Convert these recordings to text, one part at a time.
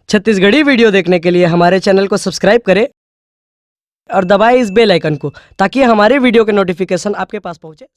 Chhattisgarhi video देखने के लिए हमारे चैनल को सब्सक्राइब करें और दबाएं इस बेल आइकन को ताकि हमारे वीडियो के नोटिफिकेशन आपके पास पहुंचे।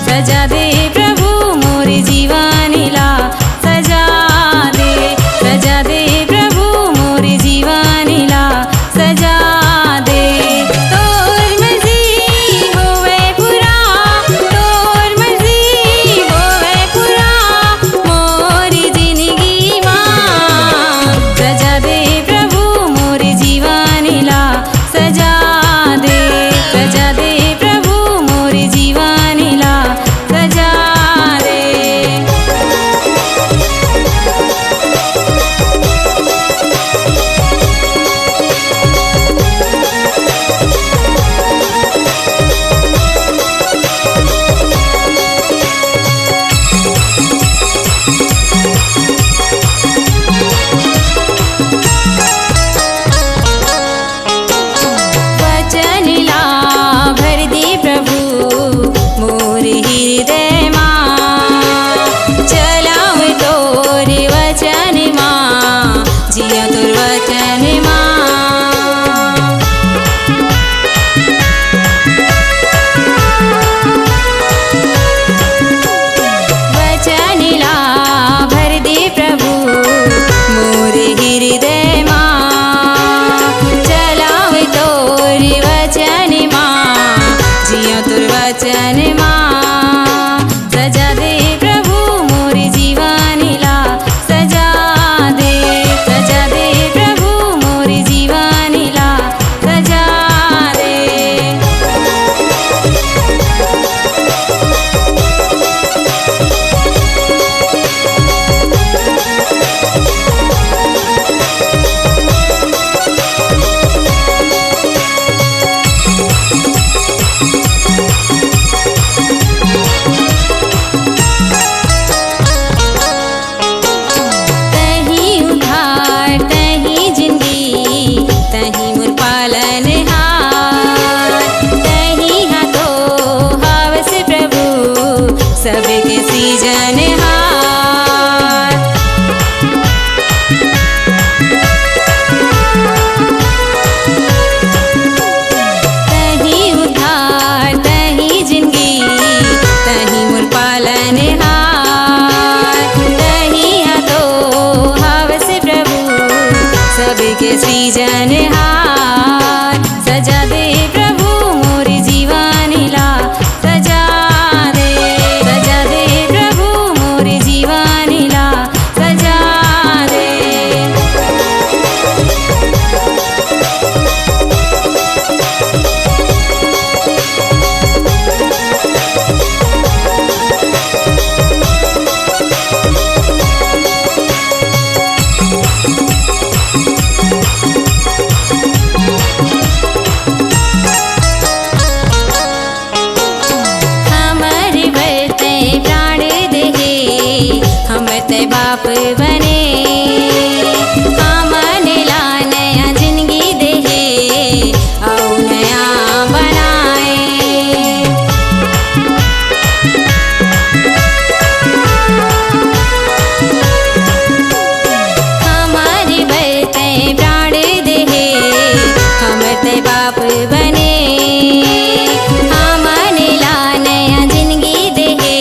सजा दे प्रभु मोरे जीवानी ला, सजा दे प्रभु मोरे जीवानी ला, सजा दे। तोर मर्जी होवे पूरा, तोर मर्जी होवे पूरा मोरी जिंदगी मां। सजा दे प्रभु मोरे जीवानी ला, सजा दे प्रभु मोरे जीवानी ला, सजा दे। वचन ला भर दे प्रभु मोरे हृदय मां, चलाव तोर वचन मां, जिया तोर वचन मां। वचन ला भर दे प्रभु मोरे हृदय मां, चलाव तोर वचन मां, जिया तोर वचन मां। सजा दे प्रभु मोरे जीवानी ला, सजा दे प्रभु मोरे जीवानी ला, सजा दे। तही उद्धार तही जिंदगी, तही मोर पालनहार, तही हाथो हवस प्रभु सबके सृजनहार। तही उद्धार तही जिंदगी, तही मोर पालनहार, तही हाथो हवस प्रभु सबके सृजनहार। सजा दे प्रभु मोरे जीवानी ला, सजा दे प्रभु मोरे जीवानी ला, सजा दे। हमर बरते प्राण देहे, हमर ते बाप बने, हमन ला नया जिंदगी देहे औ नया बनाए। हमर बरते प्राण देहे, हमर ते बाप बने, हमन ला नया जिंदगी देहे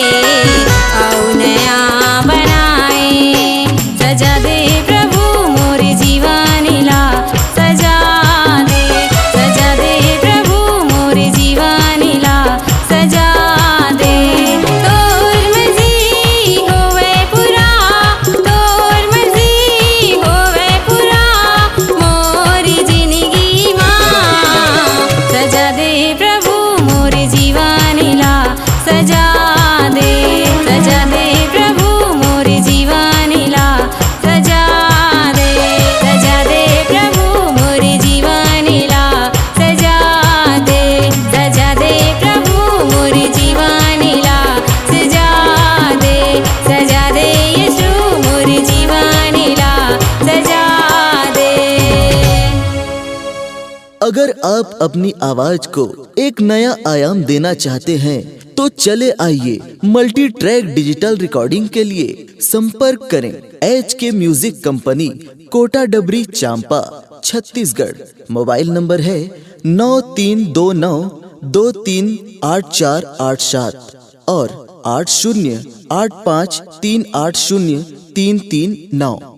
औ नया बनाए। अगर आप अपनी आवाज को एक नया आयाम देना चाहते हैं तो चले आइए मल्टी ट्रैक डिजिटल रिकॉर्डिंग के लिए संपर्क करें HK म्यूजिक कंपनी, कोटा डबरी, चांपा, छत्तीसगढ़। मोबाइल नंबर है 9329238487 और 8085380339।